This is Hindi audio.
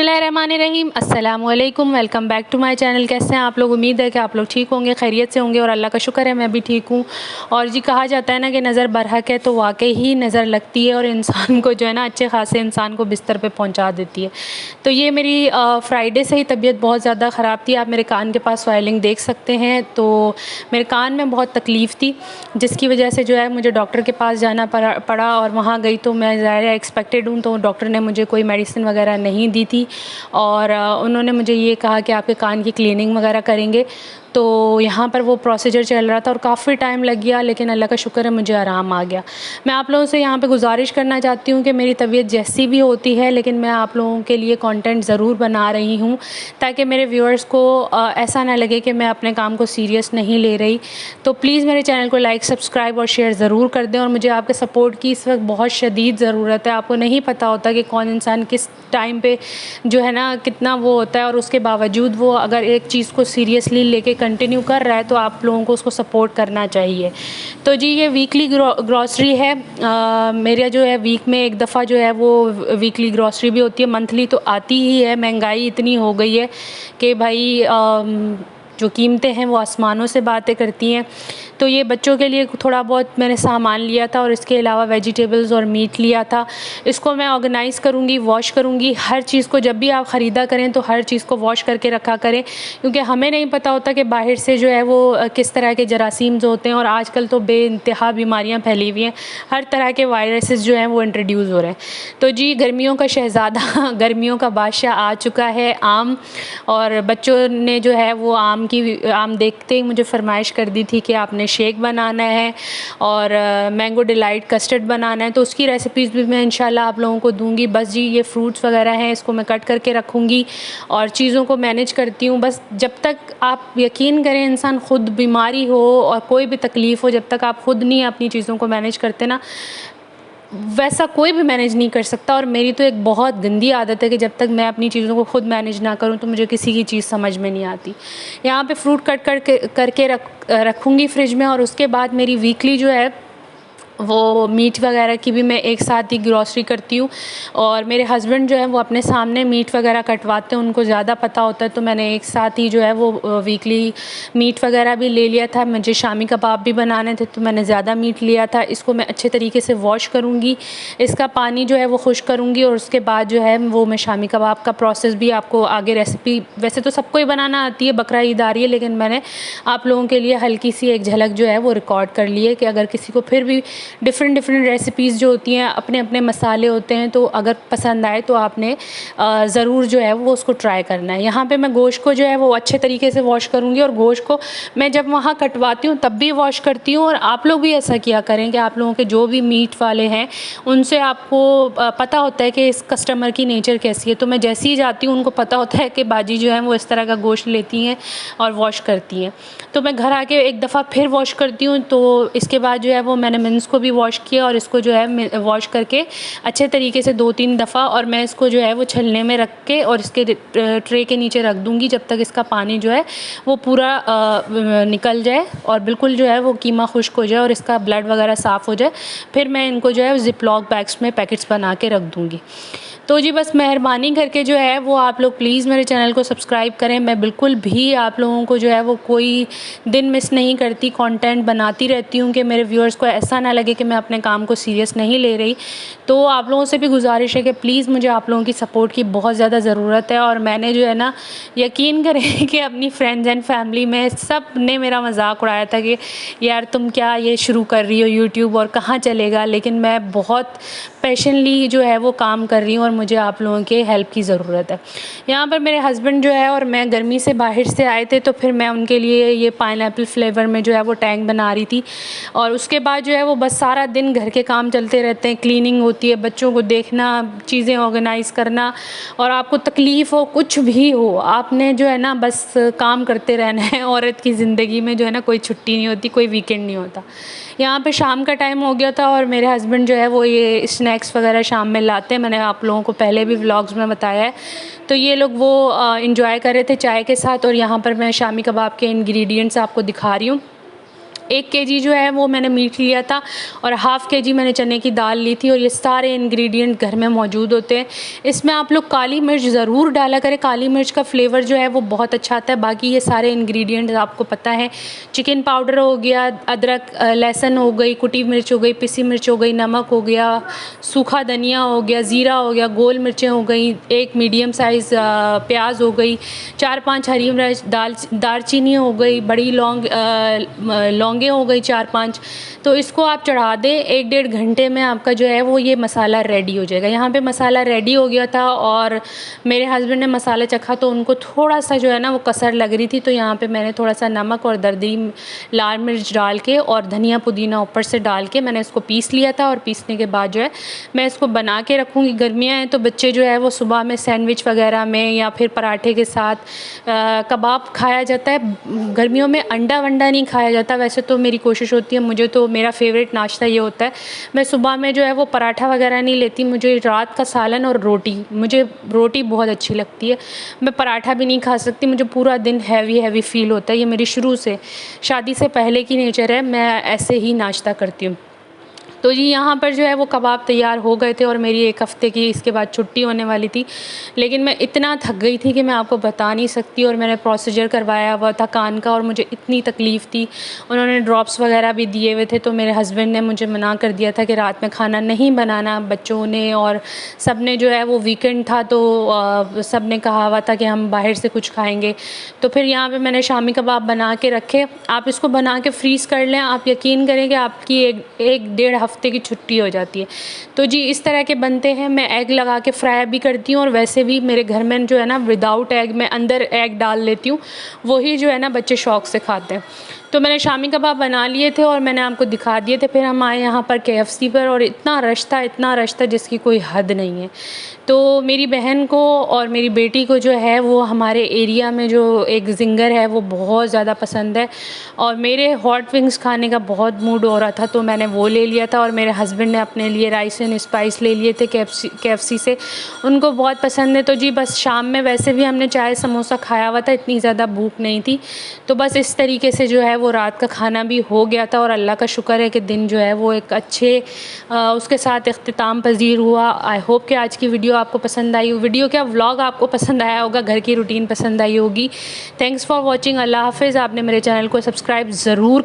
बिस्मिल्लाहिर्रहमानिर्रहीम। अस्सलामुअलैकुम। Welcome back to my channel. कैसे हैं आप लोग? उम्मीद है कि आप लोग ठीक होंगे, खैरियत से होंगे और अल्लाह का शुक्र है मैं भी ठीक हूँ। और जी कहा जाता है ना कि नज़र बरहक है तो वाकई ही नज़र लगती है और इंसान को जो है ना अच्छे खासे इंसान को बिस्तर पे पहुँचा देती है। तो ये मेरी फ्राइडे से ही तबीयत बहुत ज़्यादा ख़राब थी। आप मेरे कान के पास स्वेलिंग देख सकते हैं। तो मेरे कान में बहुत तकलीफ़ थी जिसकी वजह से जो है मुझे डॉक्टर के पास जाना पड़ा और वहाँ गई तो मैं ज़ाहिर है एक्सपेक्टेड हूँ तो डॉक्टर ने मुझे कोई मेडिसिन वगैरह नहीं दी थी और उन्होंने मुझे ये कहा कि आपके कान की क्लीनिंग वगैरह करेंगे। तो यहाँ पर वो प्रोसीजर चल रहा था और काफ़ी टाइम लग गया, लेकिन अल्लाह का शुक्र है मुझे आराम आ गया। मैं आप लोगों से यहाँ पे गुजारिश करना चाहती हूँ कि मेरी तबीयत जैसी भी होती है लेकिन मैं आप लोगों के लिए कंटेंट ज़रूर बना रही हूँ ताकि मेरे व्यूअर्स को ऐसा ना लगे कि मैं अपने काम को सीरियस नहीं ले रही। तो प्लीज़ मेरे चैनल को लाइक, सब्सक्राइब और शेयर ज़रूर कर दें और मुझे आपके सपोर्ट की इस वक्त बहुत शदीद ज़रूरत है। आपको नहीं पता होता कि कौन इंसान किस टाइम पे जो है ना कितना वो होता है और उसके बावजूद वो अगर एक चीज़ को सीरियसली लेके कंटिन्यू कर रहा है तो आप लोगों को उसको सपोर्ट करना चाहिए। तो जी ये वीकली ग्रॉसरी है। मेरा जो है वीक में एक दफ़ा जो है वो वीकली ग्रॉसरी भी होती है, मंथली तो आती ही है। महंगाई इतनी हो गई है कि भाई जो कीमतें हैं वो आसमानों से बातें करती हैं। तो ये बच्चों के लिए थोड़ा बहुत मैंने सामान लिया था और इसके अलावा वेजिटेबल्स और मीट लिया था। इसको मैं ऑर्गेनाइज़ करूँगी, वॉश करूँगी। हर चीज़ को जब भी आप ख़रीदा करें तो हर चीज़ को वॉश करके रखा करें क्योंकि हमें नहीं पता होता कि बाहर से जो है वो किस तरह के जरासीम्स होते हैं और आजकल तो बेइंतहा बीमारियाँ फैली हुई हैं। हर तरह के वायरसेस जो हैं वो इंट्रोड्यूस हो रहे हैं। तो जी गर्मियों का शहज़ादा गर्मियों का बादशाह आ चुका है आम। और बच्चों ने जो है वो आम देखते ही मुझे फरमाइश कर दी थी कि आपने शेक बनाना है और मैंगो डिलाइट कस्टर्ड बनाना है। तो उसकी रेसिपीज़ भी मैं इंशाल्लाह आप लोगों को दूंगी। बस जी ये फ्रूट्स वगैरह हैं इसको मैं कट करके रखूँगी और चीज़ों को मैनेज करती हूँ। बस जब तक आप यकीन करें इंसान ख़ुद बीमारी हो और कोई भी तकलीफ़ हो, जब तक आप ख़ुद नहीं अपनी चीज़ों को मैनेज करते ना वैसा कोई भी मैनेज नहीं कर सकता। और मेरी तो एक बहुत गंदी आदत है कि जब तक मैं अपनी चीज़ों को खुद मैनेज ना करूं तो मुझे किसी की चीज़ समझ में नहीं आती। यहाँ पे फ्रूट कट करके रखूँगी फ्रिज में और उसके बाद मेरी वीकली जो है वो मीट वगैरह की भी मैं एक साथ ही ग्रॉसरी करती हूँ। और मेरे हस्बैंड जो है वो अपने सामने मीट वगैरह कटवाते हैं, उनको ज़्यादा पता होता है। तो मैंने एक साथ ही जो है वो वीकली मीट वगैरह भी ले लिया था। मुझे शामी कबाब भी बनाने थे तो मैंने ज़्यादा मीट लिया था। इसको मैं अच्छे तरीके से वॉश करूँगी, इसका पानी जो है वो खुश्क करूँगी और उसके बाद जो है वो मैं शामी कबाब का प्रोसेस भी आपको आगे रेसिपी वैसे तो सबको ही बनाना आती है, बकरा ईद आ रही है, लेकिन मैंने आप लोगों के लिए हल्की सी एक झलक जो है वो रिकॉर्ड कर ली है कि अगर किसी को फिर भी डिफरेंट रेसिपीज़ जो होती हैं अपने अपने मसाले होते हैं तो अगर पसंद आए तो आपने ज़रूर जो है वो उसको ट्राई करना है। यहाँ पे मैं गोश्त को जो है वो अच्छे तरीके से वॉश करूँगी और गोश्त को मैं जब वहाँ कटवाती हूँ तब भी वॉश करती हूँ। और आप लोग भी ऐसा किया करें कि आप लोगों के जो भी मीट वाले हैं उनसे आपको पता होता है कि इस कस्टमर की नेचर कैसी है। तो मैं जैसे ही जाती हूँ उनको पता होता है कि बाजी जो है वो इस तरह का गोश्त लेती हैं और वॉश करती हैं। तो मैं घर आके एक दफ़ा फिर वॉश करती हूँ। तो इसके बाद जो है वो मैंने मिन्स को भी वॉश किया और इसको जो है वॉश करके अच्छे तरीके से 2-3 दफ़ा और मैं इसको जो है वो छलने में रख के और इसके ट्रे के नीचे रख दूँगी जब तक इसका पानी जो है वो पूरा निकल जाए और बिल्कुल जो है वो कीमा खुश्क हो जाए और इसका ब्लड वगैरह साफ़ हो जाए। फिर मैं इनको जो है ज़िप-लॉक बैग्स में पैकेट्स बना के रख दूँगी। तो जी बस मेहरबानी करके जो है वो आप लोग प्लीज़ मेरे चैनल को सब्सक्राइब करें। मैं बिल्कुल भी आप लोगों को जो है वो कोई दिन मिस नहीं करती, कंटेंट बनाती रहती हूँ कि मेरे व्यूअर्स को ऐसा ना लगे कि मैं अपने काम को सीरियस नहीं ले रही। तो आप लोगों से भी गुजारिश है कि प्लीज़ मुझे आप लोगों की सपोर्ट की बहुत ज़्यादा ज़रूरत है। और मैंने जो है ना यकीन करें कि अपनी फ्रेंड्स एंड फैमिली में सब ने मेरा मजाक उड़ाया था कि यार तुम क्या ये शुरू कर रही हो यूट्यूब और कहाँ चलेगा, लेकिन मैं बहुत पैशनली जो है वो काम कर रही हूँ और मुझे आप लोगों के हेल्प की ज़रूरत है। यहाँ पर मेरे हस्बैंड जो है और मैं गर्मी से बाहर से आए थे तो फिर मैं उनके लिए ये पाइनएप्पल फ्लेवर में जो है वो टैंग बना रही थी। और उसके बाद जो है वो बस सारा दिन घर के काम चलते रहते हैं, क्लीनिंग होती है, बच्चों को देखना, चीज़ें ऑर्गेनाइज़ करना। और आपको तकलीफ़ हो कुछ भी हो आपने जो है ना बस काम करते रहना है। औरत की ज़िंदगी में जो है ना कोई छुट्टी नहीं होती, कोई वीकेंड नहीं होता। यहाँ पे शाम का टाइम हो गया था और मेरे हस्बैंड जो है वो ये स्नैक्स वगैरह शाम में लाते हैं, मैंने आप लोगों को पहले भी व्लॉग्स में बताया है। तो ये लोग वो इंजॉय कर रहे थे चाय के साथ और यहाँ पर मैं शामी कबाब के इंग्रेडिएंट्स आपको दिखा रही हूँ। 1 केजी जो है वो मैंने मीट लिया था और हाफ़ केजी मैंने चने की दाल ली थी और ये सारे इंग्रेडिएंट घर में मौजूद होते हैं। इसमें आप लोग काली मिर्च ज़रूर डाला करें, काली मिर्च का फ्लेवर जो है वो बहुत अच्छा आता है। बाकी ये सारे इंग्रेडिएंट्स आपको पता है, चिकन पाउडर हो गया, अदरक लहसुन हो गई, कुटी मिर्च हो गई, पिसी मिर्च हो गई, नमक हो गया, सूखा धनिया हो गया, ज़ीरा हो गया, गोल मिर्चें हो गई, एक मीडियम साइज़ प्याज हो गई, 4-5 हरी मिर्च, दालचीनी हो गई, बड़ी लौंगे हो गई 4-5। तो इसको आप चढ़ा दें, 1-1.5 घंटे में आपका जो है वो ये मसाला रेडी हो जाएगा। यहाँ पे मसाला रेडी हो गया था और मेरे हस्बैंड ने मसाला चखा तो उनको थोड़ा सा जो है ना वो कसर लग रही थी, तो यहाँ पे मैंने थोड़ा सा नमक और दरदरी लाल मिर्च डाल के और धनिया पुदीना ऊपर से डाल के मैंने इसको पीस लिया था। और पीसने के बाद जो है मैं इसको बना के रखूँगी। गर्मियाँ हैं तो बच्चे जो है वो सुबह में सैंडविच वगैरह में या फिर पराठे के साथ कबाब खाया जाता है। गर्मियों में अंडा वंडा नहीं खाया जाता। वैसे तो मेरी कोशिश होती है, मुझे तो मेरा फेवरेट नाश्ता ये होता है, मैं सुबह में जो है वो पराठा वगैरह नहीं लेती, मुझे रात का सालन और रोटी, मुझे रोटी बहुत अच्छी लगती है। मैं पराठा भी नहीं खा सकती, मुझे पूरा दिन हैवी फ़ील होता है। ये मेरी शुरू से शादी से पहले की नेचर है, मैं ऐसे ही नाश्ता करती हूँ। तो जी यहाँ पर जो है वो कबाब तैयार हो गए थे और मेरी 1 हफ़्ते की इसके बाद छुट्टी होने वाली थी, लेकिन मैं इतना थक गई थी कि मैं आपको बता नहीं सकती। और मैंने प्रोसीजर करवाया हुआ था कान का और मुझे इतनी तकलीफ़ थी। उन्होंने ड्रॉप्स वगैरह भी दिए हुए थे, तो मेरे हस्बैंड ने मुझे मना कर दिया था कि रात में खाना नहीं बनाना बच्चों ने, और सब ने जो है वो वीकेंड था तो सब ने कहा हुआ था कि हम बाहर से कुछ खाएँगे। तो फिर यहाँ पर मैंने शामी कबाब बना के रखे। आप इसको बना के फ्रीज़ कर लें, आप यकीन करें कि आपकी एक 1.5 हफ़्ते की छुट्टी हो जाती है। तो जी इस तरह के बनते हैं। मैं एग लगा के फ्राई भी करती हूँ और वैसे भी मेरे घर में जो है ना विदाउट एग मैं अंदर एग डाल लेती हूँ, वही जो है ना बच्चे शौक़ से खाते हैं। तो मैंने शामी कबाब बना लिए थे और मैंने आपको दिखा दिए थे। फिर हम आए यहाँ पर KFC पर और इतना रश था जिसकी कोई हद नहीं है। तो मेरी बहन को और मेरी बेटी को जो है वो हमारे एरिया में जो एक ज़िंगर है वो बहुत ज़्यादा पसंद है और मेरे हॉट विंग्स खाने का बहुत मूड हो रहा था, तो मैंने वो ले लिया था। और मेरे हस्बैंड ने अपने लिए राइस एंड स्पाइस ले लिए थे KFC से, उनको बहुत पसंद है। तो जी बस शाम में वैसे भी हमने चाय समोसा खाया हुआ था, इतनी ज़्यादा भूख नहीं थी, तो बस इस तरीके से जो है वो रात का खाना भी हो गया था। और अल्लाह का शुक्र है कि दिन जो है वो एक अच्छे उसके साथ इख्तिताम पज़ीर हुआ। आई होप कि आज की वीडियो आपको पसंद आई, वीडियो क्या व्लॉग आपको पसंद आया होगा, घर की रूटीन पसंद आई होगी। Thanks for watching. अल्लाह हाफ़िज़। आपने मेरे चैनल को सब्सक्राइब ज़रूर